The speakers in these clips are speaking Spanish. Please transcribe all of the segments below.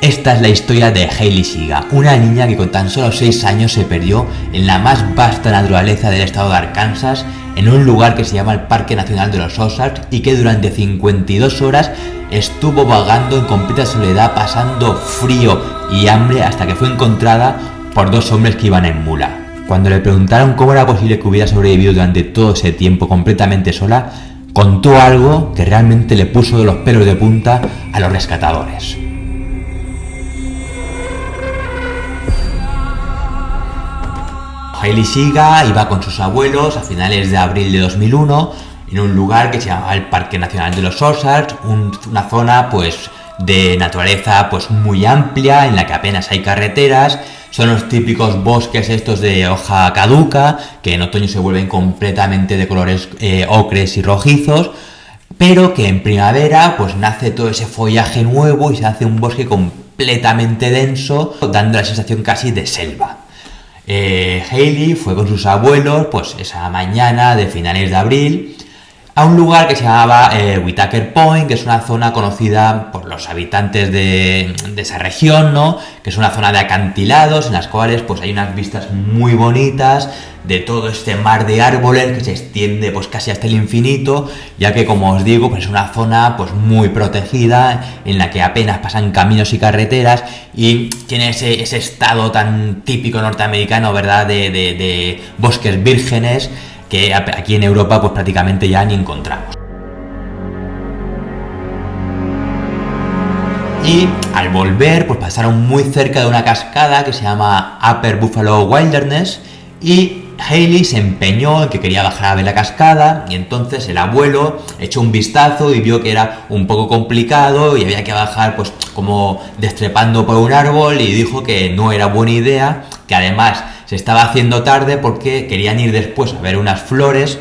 Esta es la historia de Hailey Siga, una niña que con tan solo 6 años se perdió en la más vasta naturaleza del estado de Arkansas, en un lugar que se llama el Parque Nacional de los Ozarks, y que durante 52 horas estuvo vagando en completa soledad, pasando frío y hambre, hasta que fue encontrada por 2 hombres que iban en mula. Cuando le preguntaron cómo era posible que hubiera sobrevivido durante todo ese tiempo completamente sola, contó algo que realmente le puso de los pelos de punta a los rescatadores. Hailey Siga iba con sus abuelos a finales de abril de 2001 en un lugar que se llamaba el Parque Nacional de los Ozarks, una zona pues de naturaleza pues muy amplia, en la que apenas hay carreteras. Son los típicos bosques estos de hoja caduca, que en otoño se vuelven completamente de colores ocres y rojizos, pero que en primavera pues nace todo ese follaje nuevo y se hace un bosque completamente denso, dando la sensación casi de selva. Hailey fue con sus abuelos pues esa mañana de finales de abril a un lugar que se llamaba Whitaker Point, que es una zona conocida por los habitantes de esa región, ¿no? Que es una zona de acantilados en las cuales pues hay unas vistas muy bonitas de todo este mar de árboles que se extiende pues casi hasta el infinito, ya que, como os digo, pues es una zona pues muy protegida, en la que apenas pasan caminos y carreteras, y tiene ese estado tan típico norteamericano, ¿verdad?, de bosques vírgenes, que aquí en Europa pues prácticamente ya ni encontramos. Y al volver pues pasaron muy cerca de una cascada que se llama Upper Buffalo Wilderness, y Hailey se empeñó en que quería bajar a ver la cascada, y entonces el abuelo echó un vistazo y vio que era un poco complicado y había que bajar pues como destrepando por un árbol, y dijo que no era buena idea, que además se estaba haciendo tarde porque querían ir después a ver unas flores,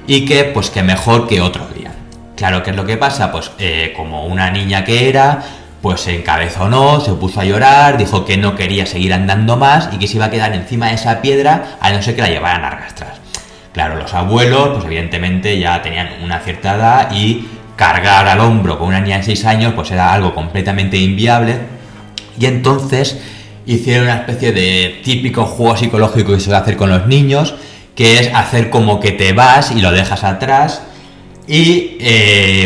y que pues que mejor que otro día. Claro, ¿qué es lo que pasa? Pues como una niña que era, pues se encabezonó, se puso a llorar, dijo que no quería seguir andando más y que se iba a quedar encima de esa piedra a no ser que la llevaran a arrastrar. Claro, los abuelos pues evidentemente ya tenían una cierta edad, y cargar al hombro con una niña de 6 años pues era algo completamente inviable, y entonces hicieron una especie de típico juego psicológico que se suele hacer con los niños, que es hacer como que te vas y lo dejas atrás, y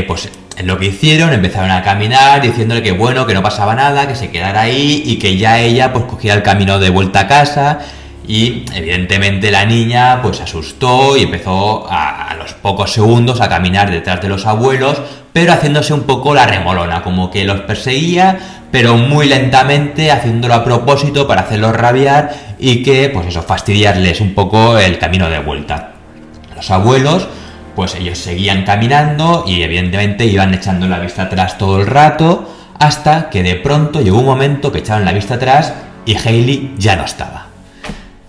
pues lo que hicieron, empezaron a caminar diciéndole que bueno, que no pasaba nada, que se quedara ahí y que ya ella pues cogía el camino de vuelta a casa. Y evidentemente la niña pues se asustó y empezó a los pocos segundos a caminar detrás de los abuelos, pero haciéndose un poco la remolona, como que los perseguía, pero muy lentamente, haciéndolo a propósito para hacerlos rabiar y que pues eso, fastidiarles un poco el camino de vuelta. Los abuelos pues ellos seguían caminando y evidentemente iban echando la vista atrás todo el rato, hasta que de pronto llegó un momento que echaron la vista atrás y Hailey ya no estaba.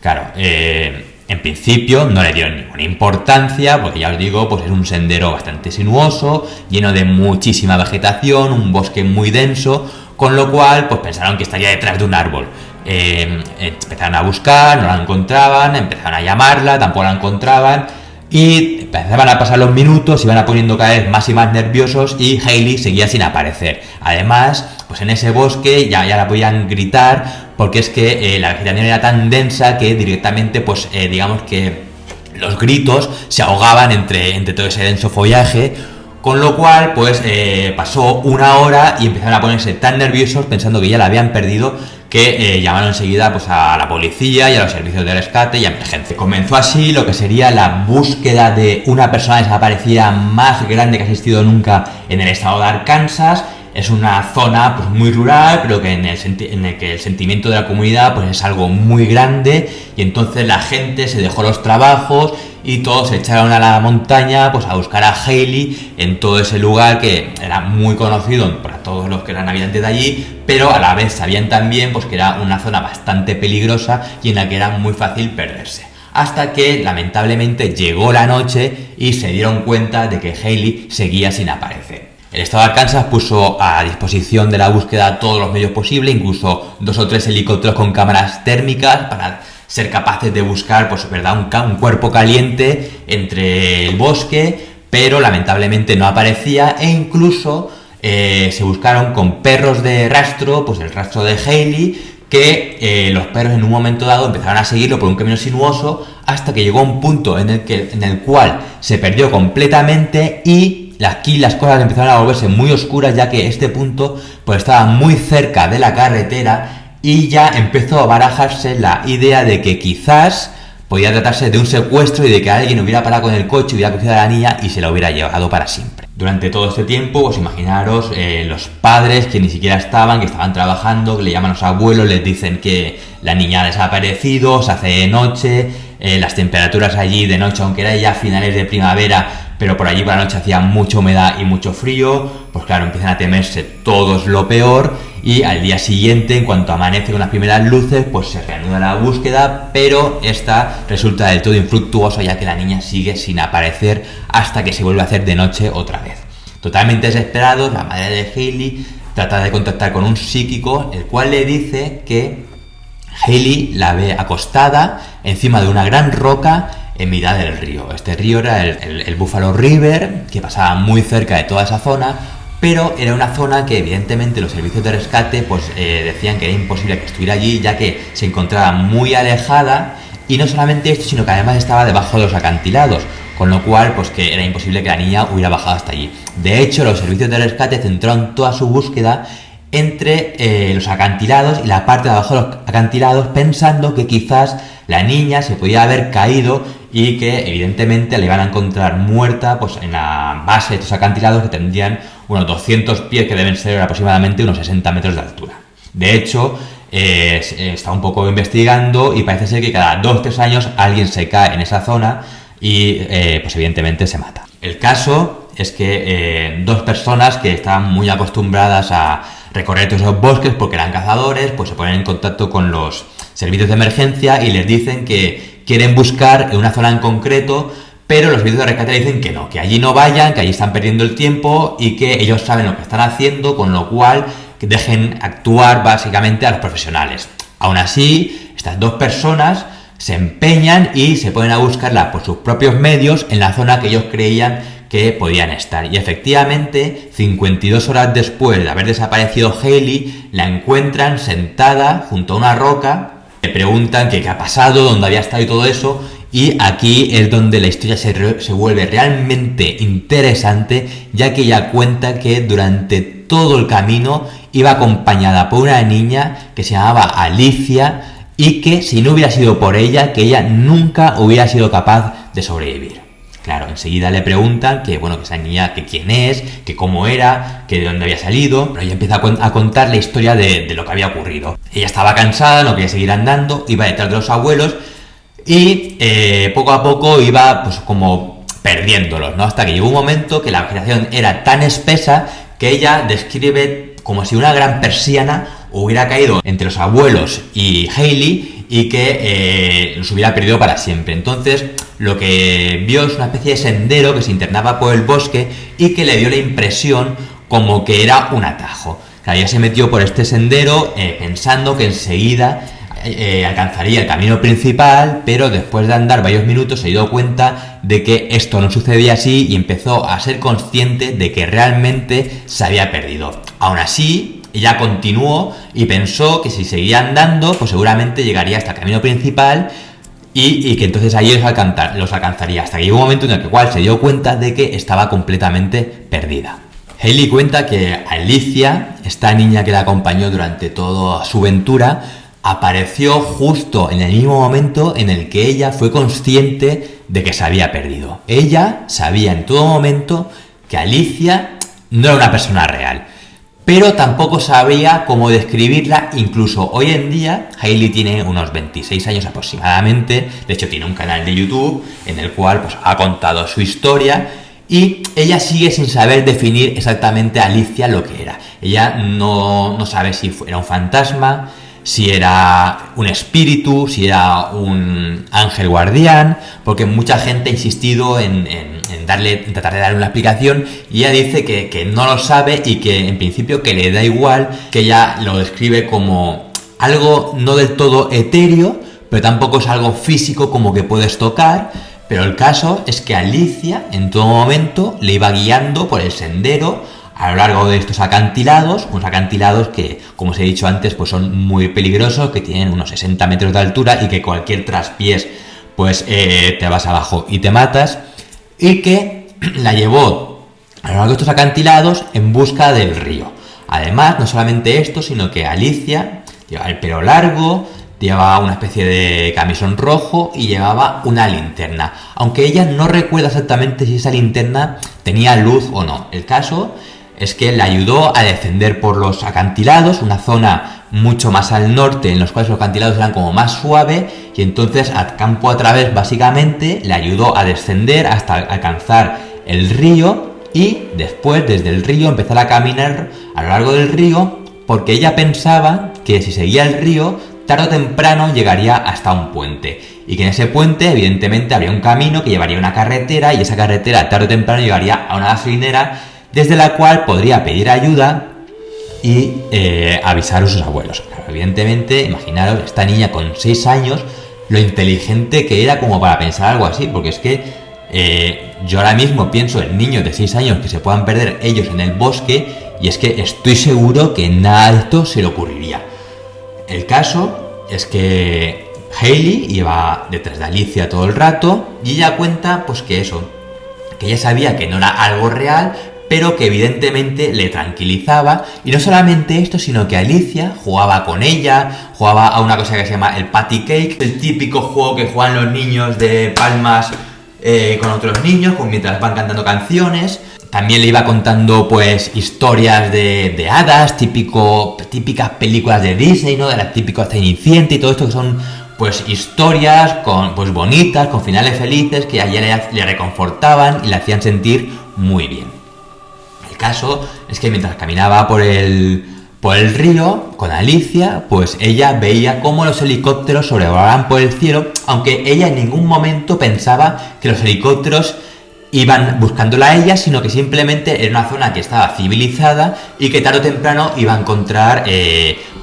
Claro, en principio no le dieron ninguna importancia, porque ya os digo, pues es un sendero bastante sinuoso, lleno de muchísima vegetación, un bosque muy denso, con lo cual pues pensaron que estaría detrás de un árbol. Empezaron a buscar, no la encontraban, empezaron a llamarla, tampoco la encontraban, y empezaban a pasar los minutos, iban a poniendo cada vez más y más nerviosos, y Hailey seguía sin aparecer. Además, pues en ese bosque ya la podían gritar, porque es que la vegetación era tan densa que directamente pues digamos que los gritos se ahogaban entre todo ese denso follaje, con lo cual pues pasó una hora y empezaron a ponerse tan nerviosos pensando que ya la habían perdido, que llamaron enseguida pues a la policía y a los servicios de rescate y a emergencia. Comenzó así lo que sería la búsqueda de una persona desaparecida más grande que ha existido nunca en el estado de Arkansas. Es una zona pues muy rural, pero que en el que el sentimiento de la comunidad pues es algo muy grande, y entonces la gente se dejó los trabajos y todos se echaron a la montaña pues a buscar a Hailey en todo ese lugar que era muy conocido para todos los que eran habitantes de allí, pero a la vez sabían también pues que era una zona bastante peligrosa y en la que era muy fácil perderse. Hasta que lamentablemente llegó la noche y se dieron cuenta de que Hailey seguía sin aparecer. El estado de Arkansas puso a disposición de la búsqueda todos los medios posibles, incluso 2 o 3 helicópteros con cámaras térmicas para ser capaces de buscar pues, ¿verdad? Un cuerpo caliente entre el bosque, pero lamentablemente no aparecía, e incluso se buscaron con perros de rastro, pues el rastro de Hailey, que los perros en un momento dado empezaron a seguirlo por un camino sinuoso hasta que llegó a un punto en el cual se perdió completamente y aquí las cosas empezaron a volverse muy oscuras, ya que este punto pues estaba muy cerca de la carretera y ya empezó a barajarse la idea de que quizás podía tratarse de un secuestro y de que alguien hubiera parado con el coche, hubiera cogido a la niña y se la hubiera llevado para siempre. Durante todo este tiempo, pues imaginaros los padres que ni siquiera estaban, que estaban trabajando, que le llaman a los abuelos, les dicen que la niña ha desaparecido, se hace de noche, las temperaturas allí de noche, aunque era ya finales de primavera, pero por allí por la noche hacía mucha humedad y mucho frío, pues claro, empiezan a temerse todos lo peor y al día siguiente, en cuanto amanece con las primeras luces, pues se reanuda la búsqueda, pero esta resulta del todo infructuosa, ya que la niña sigue sin aparecer hasta que se vuelve a hacer de noche otra vez. Totalmente desesperados, la madre de Hailey trata de contactar con un psíquico, el cual le dice que Hailey la ve acostada encima de una gran roca en mitad del río. Este río era el Buffalo River, que pasaba muy cerca de toda esa zona, pero era una zona que evidentemente los servicios de rescate pues decían que era imposible que estuviera allí, ya que se encontraba muy alejada, y no solamente esto, sino que además estaba debajo de los acantilados, con lo cual pues que era imposible que la niña hubiera bajado hasta allí. De hecho, los servicios de rescate centraron toda su búsqueda entre los acantilados y la parte de abajo de los acantilados, pensando que quizás la niña se podía haber caído y que evidentemente la iban a encontrar muerta pues en la base de estos acantilados, que tendrían unos 200 pies, que deben ser aproximadamente unos 60 metros de altura. De hecho, está un poco investigando y parece ser que cada 2-3 años alguien se cae en esa zona y pues evidentemente se mata. El caso es que dos personas que estaban muy acostumbradas a recorrer todos esos bosques porque eran cazadores, pues se ponen en contacto con los servicios de emergencia y les dicen que quieren buscar en una zona en concreto, pero los servicios de rescate le dicen que no, que allí no vayan, que allí están perdiendo el tiempo y que ellos saben lo que están haciendo, con lo cual que dejen actuar básicamente a los profesionales. Aún así, estas dos personas se empeñan y se ponen a buscarla por sus propios medios en la zona que ellos creían que podían estar. Y efectivamente, 52 horas después de haber desaparecido Hailey, la encuentran sentada junto a una roca. Le preguntan qué ha pasado, dónde había estado y todo eso. Y aquí es donde la historia se vuelve realmente interesante, ya que ella cuenta que durante todo el camino iba acompañada por una niña que se llamaba Alicia, y que si no hubiera sido por ella, que ella nunca hubiera sido capaz de sobrevivir. Claro, enseguida le preguntan que, bueno, que esa niña, que quién es, que cómo era, que de dónde había salido, pero ella empieza a contar la historia de lo que había ocurrido. Ella estaba cansada, no quería seguir andando, iba detrás de los abuelos y poco a poco iba pues como perdiéndolos, ¿no? Hasta que llegó un momento que la vegetación era tan espesa que ella describe como si una gran persiana hubiera caído entre los abuelos y Hailey y que los hubiera perdido para siempre. Entonces lo que vio es una especie de sendero que se internaba por el bosque y que le dio la impresión como que era un atajo. Claro, ella se metió por este sendero pensando que enseguida alcanzaría el camino principal, pero después de andar varios minutos se dio cuenta de que esto no sucedía así y empezó a ser consciente de que realmente se había perdido. Aún así, ella continuó y pensó que si seguía andando, pues seguramente llegaría hasta el camino principal y que entonces ahí los alcanzaría, hasta que llegó un momento en el cual se dio cuenta de que estaba completamente perdida. Hailey cuenta que Alicia, esta niña que la acompañó durante toda su aventura, apareció justo en el mismo momento en el que ella fue consciente de que se había perdido. Ella sabía en todo momento que Alicia no era una persona real, pero tampoco sabía cómo describirla. Incluso hoy en día, Hailey tiene unos 26 años aproximadamente, de hecho tiene un canal de YouTube en el cual pues, ha contado su historia, y ella sigue sin saber definir exactamente a Alicia lo que era. Ella no sabe si era un fantasma, si era un espíritu, si era un ángel guardián, porque mucha gente ha insistido en tratar de darle una explicación, y ella dice que no lo sabe y que en principio que le da igual, que ella lo describe como algo no del todo etéreo, pero tampoco es algo físico como que puedes tocar. Pero el caso es que Alicia en todo momento le iba guiando por el sendero a lo largo de estos acantilados, unos acantilados que, como os he dicho antes, pues son muy peligrosos, que tienen unos 60 metros de altura y que cualquier traspiés, pues te vas abajo y te matas, y que la llevó a lo largo de estos acantilados en busca del río. Además, no solamente esto, sino que Alicia llevaba el pelo largo, llevaba una especie de camisón rojo y llevaba una linterna, aunque ella no recuerda exactamente si esa linterna tenía luz o no. El caso es que le ayudó a descender por los acantilados, una zona mucho más al norte, en los cuales los acantilados eran como más suaves, y entonces a campo a través básicamente le ayudó a descender hasta alcanzar el río y después desde el río empezar a caminar a lo largo del río, porque ella pensaba que si seguía el río tarde o temprano llegaría hasta un puente, y que en ese puente evidentemente habría un camino que llevaría a una carretera, y esa carretera tarde o temprano llegaría a una gasolinera desde la cual podría pedir ayuda y avisar a sus abuelos. Claro, evidentemente, imaginaros, esta niña con 6 años, lo inteligente que era como para pensar algo así, porque es que yo ahora mismo pienso en niños de 6 años que se puedan perder ellos en el bosque, y es que estoy seguro que nada de esto se le ocurriría. El caso es que Hayley iba detrás de Alicia todo el rato, y ella cuenta pues que eso, que ella sabía que no era algo real, pero que evidentemente le tranquilizaba. Y no solamente esto, sino que Alicia jugaba con ella, jugaba a una cosa que se llama el patty cake, el típico juego que juegan los niños de palmas con otros niños, mientras van cantando canciones. También le iba contando pues historias de hadas, típicas películas de Disney, ¿no? De las típicas Cenicienta y todo esto, que son pues historias pues bonitas, con finales felices, que a ella le reconfortaban y le hacían sentir muy bien. El caso es que mientras caminaba por el río con Alicia, pues ella veía cómo los helicópteros sobrevolaban por el cielo, aunque ella en ningún momento pensaba que los helicópteros iban buscándola a ella, sino que simplemente era una zona que estaba civilizada y que tarde o temprano iba a encontrar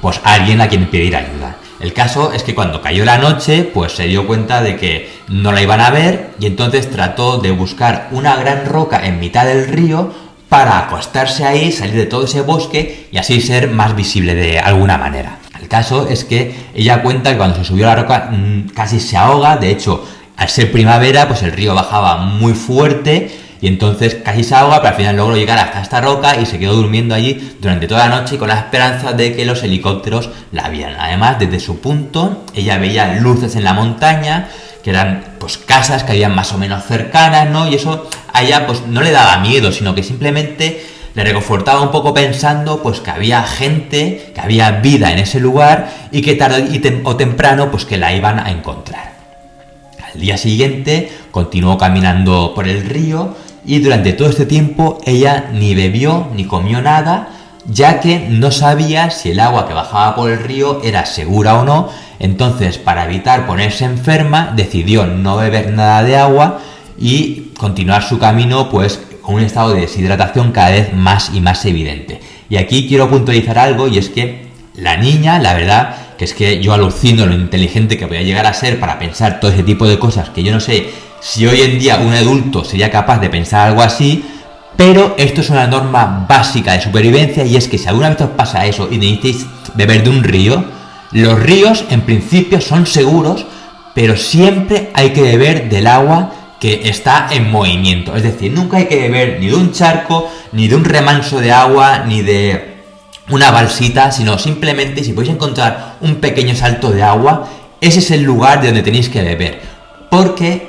pues alguien a quien pedir ayuda. El caso es que cuando cayó la noche, pues se dio cuenta de que no la iban a ver, y entonces trató de buscar una gran roca en mitad del río para acostarse ahí, salir de todo ese bosque y así ser más visible de alguna manera. El caso es que ella cuenta que cuando se subió a la roca casi se ahoga. De hecho, al ser primavera, pues el río bajaba muy fuerte y entonces casi se ahoga, pero al final logró llegar hasta esta roca y se quedó durmiendo allí durante toda la noche con la esperanza de que los helicópteros la vieran. Además, desde su punto, ella veía luces en la montaña, que eran pues casas que habían más o menos cercanas, ¿no? Y eso a ella pues no le daba miedo, sino que simplemente le reconfortaba un poco pensando pues que había gente, que había vida en ese lugar y que tarde o temprano pues que la iban a encontrar. Al día siguiente continuó caminando por el río y durante todo este tiempo ella ni bebió ni comió nada, ya que no sabía si el agua que bajaba por el río era segura o no. Entonces, para evitar ponerse enferma, decidió no beber nada de agua y continuar su camino pues con un estado de deshidratación cada vez más y más evidente. Y aquí quiero puntualizar algo, y es que la niña, la verdad, que es que yo alucino lo inteligente que podía llegar a ser para pensar todo ese tipo de cosas, que yo no sé si hoy en día un adulto sería capaz de pensar algo así, pero esto es una norma básica de supervivencia, y es que si alguna vez os pasa eso y necesitáis beber de un río, los ríos en principio son seguros, pero siempre hay que beber del agua que está en movimiento. Es decir, nunca hay que beber ni de un charco, ni de un remanso de agua, ni de una balsita, sino simplemente si podéis encontrar un pequeño salto de agua, ese es el lugar de donde tenéis que beber. Porque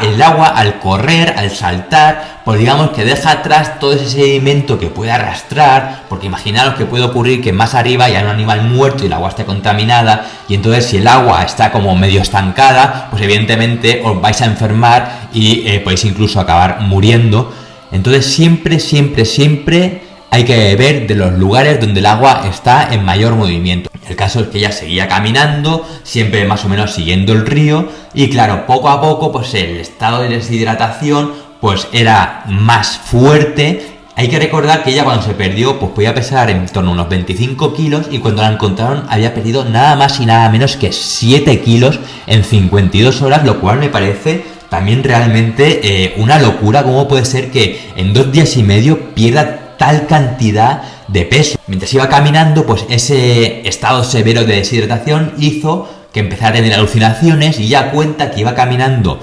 el agua, al correr, al saltar, pues digamos que deja atrás todo ese sedimento que puede arrastrar, porque imaginaros que puede ocurrir que más arriba haya un animal muerto y el agua esté contaminada, y entonces si el agua está como medio estancada, pues evidentemente os vais a enfermar y podéis incluso acabar muriendo. Entonces siempre hay que beber de los lugares donde el agua está en mayor movimiento. El caso es que ella seguía caminando, siempre más o menos siguiendo el río, y claro, poco a poco pues el estado de deshidratación pues era más fuerte. Hay que recordar que ella cuando se perdió pues podía pesar en torno a unos 25 kilos, y cuando la encontraron había perdido nada más y nada menos que 7 kilos en 52 horas, lo cual me parece también realmente una locura. ¿Cómo puede ser que en 2 días y medio pierda tal cantidad de peso. Mientras iba caminando, pues ese estado severo de deshidratación hizo que empezara a tener alucinaciones, y ya cuenta que iba caminando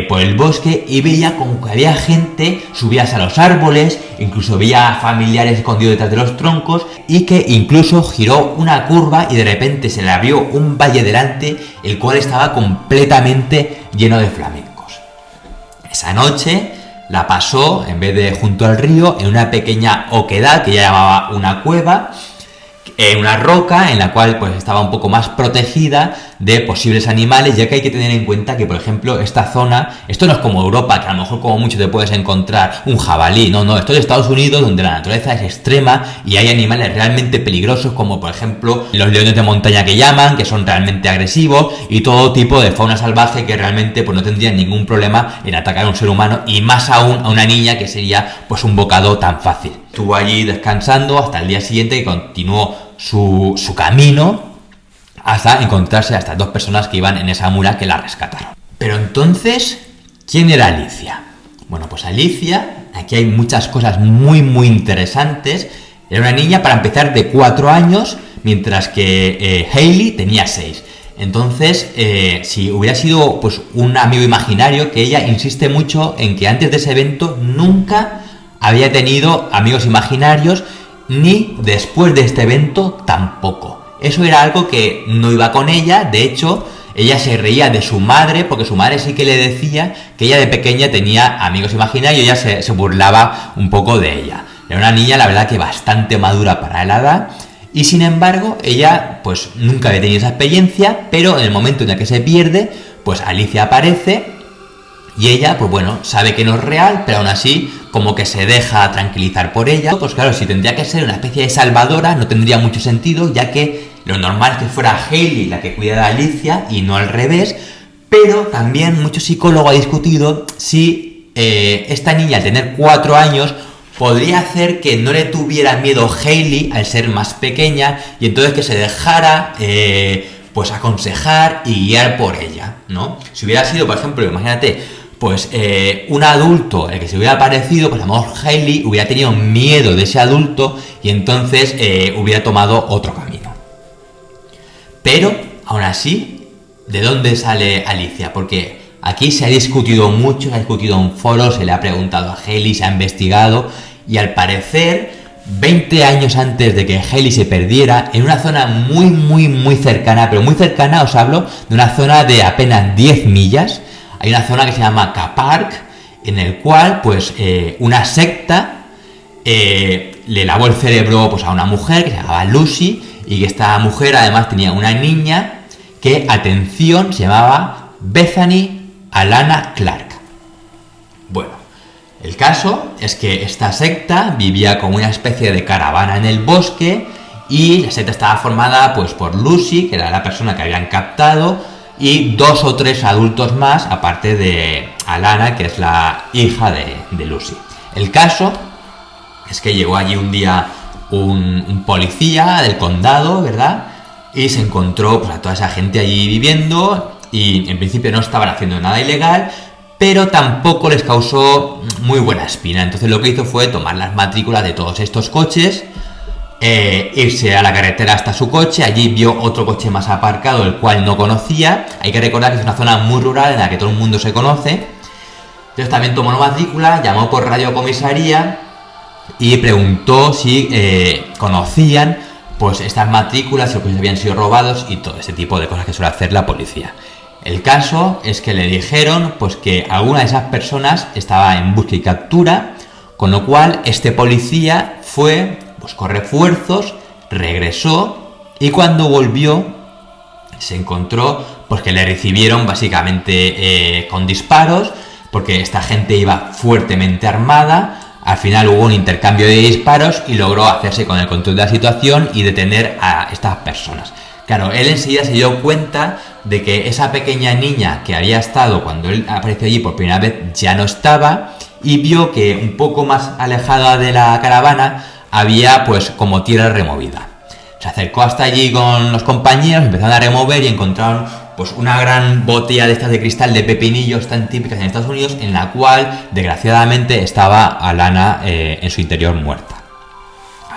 por el bosque y veía como que había gente subidas a los árboles, incluso veía familiares escondidos detrás de los troncos, y que incluso giró una curva y de repente se le abrió un valle delante, el cual estaba completamente lleno de flamencos. Esa noche la pasó, en vez de junto al río, en una pequeña oquedad que ella llamaba una cueva, en una roca en la cual pues estaba un poco más protegida de posibles animales, ya que hay que tener en cuenta que, por ejemplo, esta zona, esto no es como Europa, que a lo mejor como mucho te puedes encontrar un jabalí, no, esto es Estados Unidos, donde la naturaleza es extrema y hay animales realmente peligrosos, como por ejemplo los leones de montaña que llaman, que son realmente agresivos, y todo tipo de fauna salvaje que realmente pues no tendrían ningún problema en atacar a un ser humano, y más aún a una niña, que sería pues un bocado tan fácil. Estuvo allí descansando hasta el día siguiente y continuó su camino hasta encontrarse a estas dos personas que iban en esa mula que la rescataron. Pero entonces, ¿quién era Alicia? Bueno, pues Alicia, aquí hay muchas cosas muy interesantes. Era una niña, para empezar, de 4 años, mientras que Hayley tenía 6. Entonces, si hubiera sido pues un amigo imaginario, que ella insiste mucho en que antes de ese evento nunca había tenido amigos imaginarios, ni después de este evento tampoco. Eso era algo que no iba con ella. De hecho, ella se reía de su madre, porque su madre sí que le decía que ella de pequeña tenía amigos imaginarios, y ella se burlaba un poco de ella. Era una niña, la verdad, que bastante madura para la edad, y sin embargo, ella pues nunca había tenido esa experiencia, pero en el momento en el que se pierde, pues Alicia aparece. Y ella, pues bueno, sabe que no es real, pero aún así como que se deja tranquilizar por ella. Pues claro, si tendría que ser una especie de salvadora, no tendría mucho sentido, ya que lo normal es que fuera Hayley la que cuidara a Alicia y no al revés. Pero también mucho psicólogo ha discutido si esta niña, al tener 4 años, podría hacer que no le tuviera miedo Hayley al ser más pequeña, y entonces que se dejara pues aconsejar y guiar por ella, ¿no? Si hubiera sido, por ejemplo, imagínate, pues un adulto el que se hubiera aparecido, pues a lo mejor Hayley hubiera tenido miedo de ese adulto y entonces hubiera tomado otro camino. Pero, aún así, ¿de dónde sale Alicia? Porque aquí se ha discutido mucho, se ha discutido en foros, se le ha preguntado a Hayley, se ha investigado, y al parecer 20 años antes de que Hayley se perdiera, en una zona muy cercana, pero muy cercana, os hablo de una zona de apenas 10 millas, hay una zona que se llama K-Park, en el cual pues una secta le lavó el cerebro pues a una mujer que se llamaba Lucy, y que esta mujer además tenía una niña que, atención, se llamaba Bethany Alana Clark. Bueno, el caso es que esta secta vivía como una especie de caravana en el bosque, y la secta estaba formada pues por Lucy, que era la persona que habían captado, y 2 o 3 adultos más, aparte de Alana, que es la hija de Lucy. El caso es que llegó allí un día un policía del condado, ¿verdad? Y se encontró pues a toda esa gente allí viviendo, y en principio no estaban haciendo nada ilegal, pero tampoco les causó muy buena espina. Entonces lo que hizo fue tomar las matrículas de todos estos coches, irse a la carretera hasta su coche. Allí vio otro coche más aparcado, el cual no conocía. Hay que recordar que es una zona muy rural en la que todo el mundo se conoce. Entonces también tomó la matrícula, llamó por radiocomisaría y preguntó si conocían pues estas matrículas, si los coches habían sido robados y todo ese tipo de cosas que suele hacer la policía. El caso es que le dijeron pues que alguna de esas personas estaba en busca y captura, con lo cual este policía fue, buscó refuerzos, regresó, y cuando volvió se encontró pues que le recibieron básicamente con disparos, porque esta gente iba fuertemente armada. Al final hubo un intercambio de disparos y logró hacerse con el control de la situación y detener a estas personas. Claro, él enseguida se dio cuenta de que esa pequeña niña que había estado cuando él apareció allí por primera vez ya no estaba, y vio que un poco más alejada de la caravana había pues como tierra removida. Se acercó hasta allí con los compañeros, empezaron a remover y encontraron pues una gran botella de estas de cristal de pepinillos tan típicas en Estados Unidos, en la cual desgraciadamente estaba Alana en su interior muerta.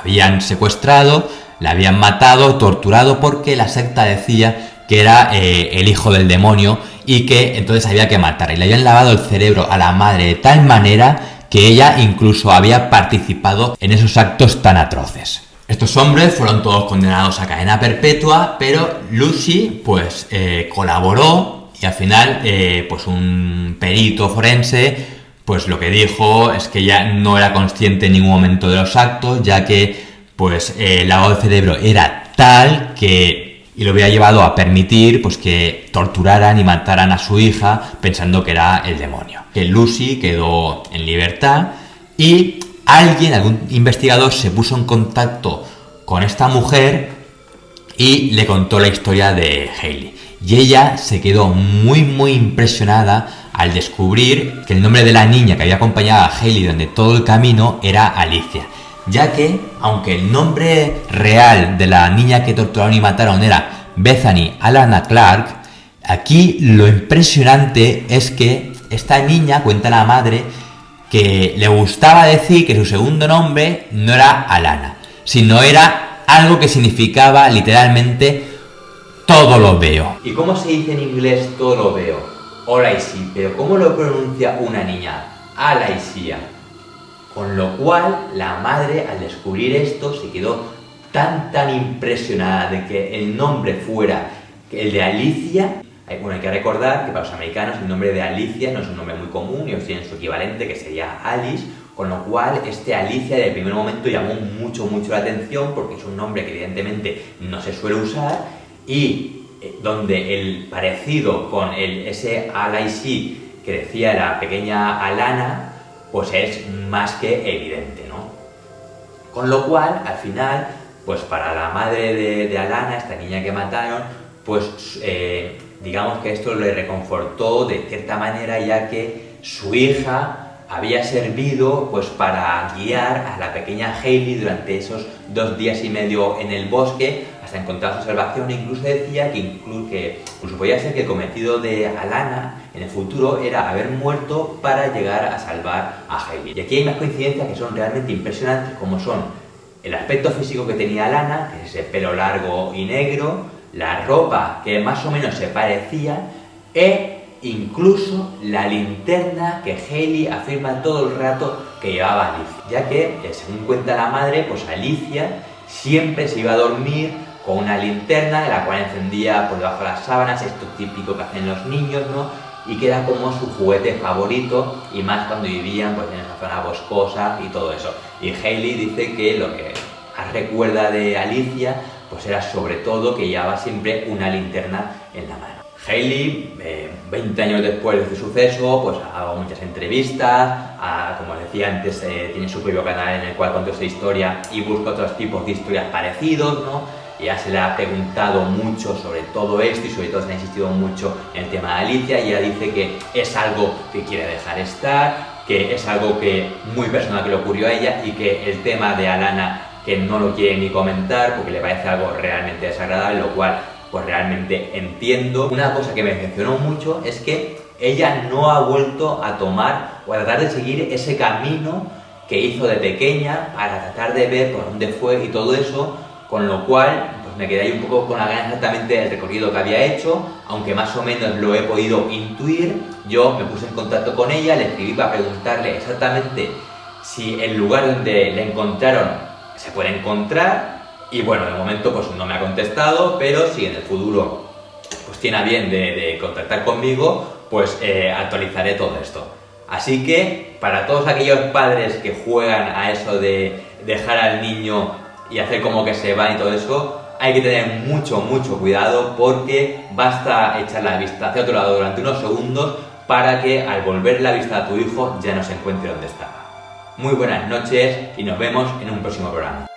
habían secuestrado, la habían matado, torturado, porque la secta decía que era el hijo del demonio y que entonces había que matarla. Y le habían lavado el cerebro a la madre de tal manera que ella incluso había participado en esos actos tan atroces. Estos hombres fueron todos condenados a cadena perpetua, pero Lucy pues colaboró y al final pues un perito forense pues lo que dijo es que ella no era consciente en ningún momento de los actos, ya que pues el lavado de cerebro era tal que y lo había llevado a permitir pues que torturaran y mataran a su hija pensando que era el demonio. Que Lucy quedó en libertad y algún investigador se puso en contacto con esta mujer y le contó la historia de Hayley. Y ella se quedó muy impresionada al descubrir que el nombre de la niña que había acompañado a Hayley durante todo el camino era Alicia. Ya que, aunque el nombre real de la niña que torturaron y mataron era Bethany Alana Clark, aquí lo impresionante es que esta niña, cuenta la madre, que le gustaba decir que su segundo nombre no era Alana, sino era algo que significaba literalmente todo lo veo. ¿Y cómo se dice en inglés todo lo veo? All I see, pero ¿cómo lo pronuncia una niña? All I see. Con lo cual, la madre, al descubrir esto, se quedó tan impresionada de que el nombre fuera el de Alicia. Bueno, hay que recordar que para los americanos el nombre de Alicia no es un nombre muy común, ellos tienen su equivalente que sería Alice, con lo cual Alicia de primer momento llamó mucho la atención porque es un nombre que evidentemente no se suele usar y donde el parecido con ese Alice que decía la pequeña Alana pues es más que evidente, ¿no? Con lo cual, al final, pues para la madre de Alana, esta niña que mataron, pues digamos que esto le reconfortó de cierta manera, ya que su hija había servido pues para guiar a la pequeña Hayley durante esos 2 días y medio en el bosque hasta encontrar su salvación. E incluso decía que incluso podía ser que el cometido de Alana en el futuro era haber muerto para llegar a salvar a Hayley. Y aquí hay más coincidencias que son realmente impresionantes, como son el aspecto físico que tenía Alana, que es ese pelo largo y negro, la ropa que más o menos se parecía, e incluso la linterna que Hayley afirma todo el rato que llevaba Alicia, ya que, según cuenta la madre, pues Alicia siempre se iba a dormir con una linterna, la cual encendía por debajo de las sábanas, esto típico que hacen los niños, ¿no? Y que era como su juguete favorito, y más cuando vivían pues en esa zona boscosa y todo eso. Y Hayley dice que lo que más recuerda de Alicia pues era sobre todo que llevaba siempre una linterna en la mano. Hayley, 20 años después de este suceso, pues ha dado muchas entrevistas, como decía antes, tiene su propio canal en el cual cuenta esta historia y busca otros tipos de historias parecidos, ¿no? Ya se le ha preguntado mucho sobre todo esto y sobre todo se ha insistido mucho en el tema de Alicia, y ella dice que es algo que quiere dejar estar, que es algo que muy personal que le ocurrió a ella y que el tema de Alana que no lo quiere ni comentar porque le parece algo realmente desagradable, lo cual pues realmente entiendo. Una cosa que me decepcionó mucho es que ella no ha vuelto a tomar o a tratar de seguir ese camino que hizo de pequeña para tratar de ver por dónde fue y todo eso, con lo cual pues me quedé ahí un poco con la gana exactamente del recorrido que había hecho, aunque más o menos lo he podido intuir. Yo me puse en contacto con ella, le escribí para preguntarle exactamente si el lugar donde la encontraron se puede encontrar, y bueno, de momento pues no me ha contestado, pero si en el futuro pues tiene a bien de contactar conmigo, pues actualizaré todo esto. Así que para todos aquellos padres que juegan a eso de dejar al niño y hacer como que se van y todo eso, hay que tener mucho cuidado, porque basta echar la vista hacia otro lado durante unos segundos para que al volver la vista a tu hijo ya no se encuentre donde estaba. Muy buenas noches y nos vemos en un próximo programa.